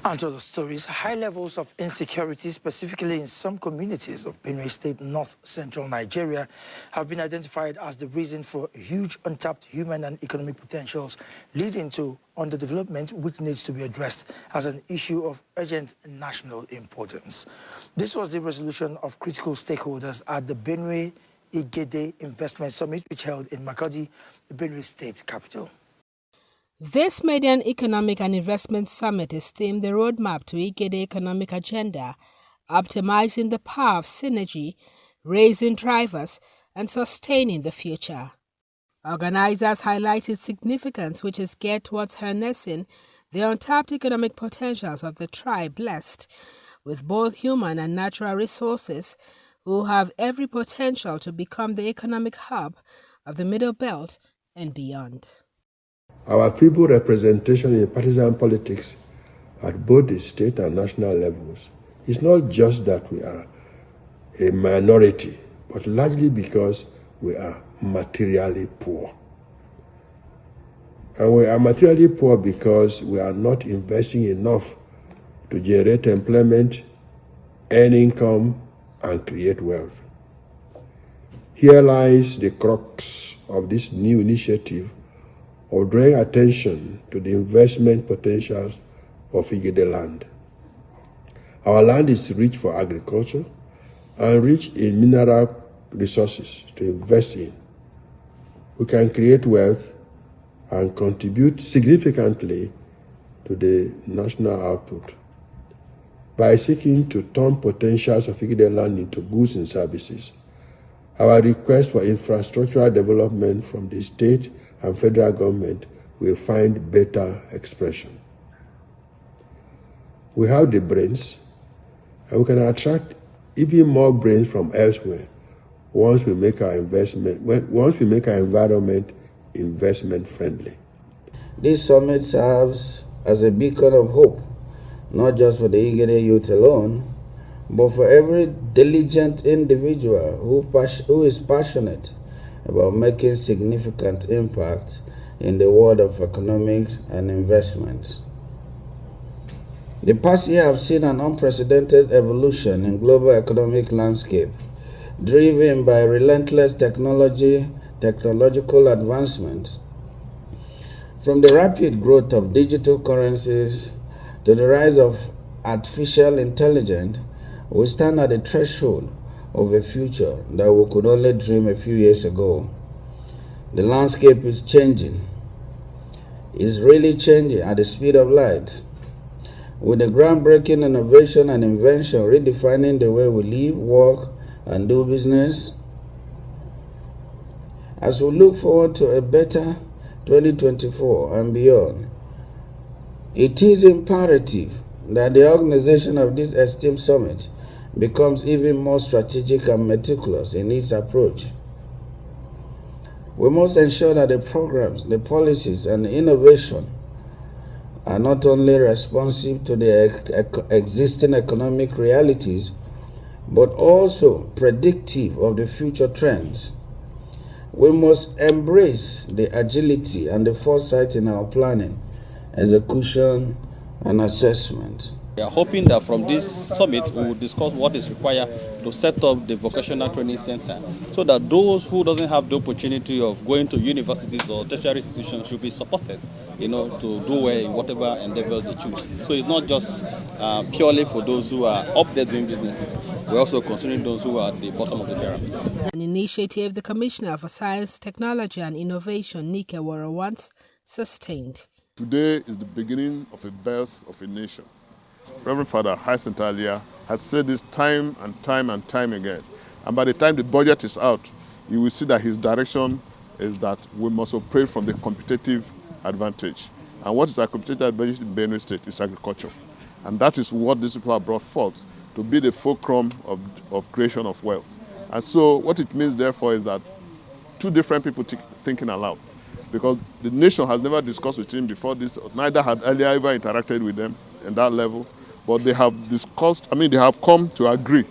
And to the stories, high levels of insecurity, specifically in some communities of Benue State, north-central Nigeria, have been identified as the reason for huge untapped human and economic potentials, leading to underdevelopment, which needs to be addressed as an issue of urgent national importance. This was the resolution of critical stakeholders at the Benue Igede Investment Summit, which held in Makurdi, the Benue State capital. This Median Economic and Investment Summit is themed the Roadmap to Igede Economic Agenda, optimizing the power of synergy, raising drivers, and sustaining the future. Organizers highlighted significance which is geared towards harnessing the untapped economic potentials of the tribe blessed with both human and natural resources, who have every potential to become the economic hub of the Middle Belt and beyond. Our feeble representation in partisan politics at both the state and national levels is not just that we are a minority, but largely because we are materially poor. And we are materially poor because we are not investing enough to generate employment, earn income, and create wealth. Here lies the crux of this new initiative of drawing attention to the investment potentials of Igede land. Our land is rich for agriculture and rich in mineral resources to invest in. We can create wealth and contribute significantly to the national output by seeking to turn potentials of Igede land into goods and services. Our request for infrastructural development from the state and federal government will find better expression. We have the brains, and we can attract even more brains from elsewhere once we make our environment investment friendly. This summit serves as a beacon of hope, not just for the Igede youth alone, but for every diligent individual who is passionate about making significant impact in the world of economics and investments. The past year have seen an unprecedented evolution in global economic landscape, driven by relentless technological advancement. From the rapid growth of digital currencies to the rise of artificial intelligence, we stand at the threshold of a future that we could only dream a few years ago. The landscape is changing. It's really changing at the speed of light, with the groundbreaking innovation and invention redefining the way we live, work, and do business. As we look forward to a better 2024 and beyond, it is imperative that the organization of this esteemed summit becomes even more strategic and meticulous in its approach. We must ensure that the programs, the policies, and the innovation are not only responsive to the existing economic realities, but also predictive of the future trends. We must embrace the agility and the foresight in our planning, execution, and assessment. We are hoping that from this summit we will discuss what is required to set up the vocational training center so that those who doesn't have the opportunity of going to universities or tertiary institutions should be supported, to do well in whatever endeavors they choose. So it's not just purely for those who are up there doing businesses. We're also considering those who are at the bottom of the pyramid. An initiative the Commissioner for Science, Technology and Innovation, Nike Warawants, sustained. Today is the beginning of a birth of a nation. Reverend Father Hyacinth Alia has said this time and time and time again. And by the time the budget is out, you will see that his direction is that we must operate from the competitive advantage. And what is our competitive advantage in Benue State? It's agriculture. And that is what these people have brought forth to be the fulcrum of creation of wealth. And so what it means, therefore, is that two different people thinking aloud. Because the nation has never discussed with him before this, neither had earlier ever interacted with them in that level. But they have discussed, they have come to agree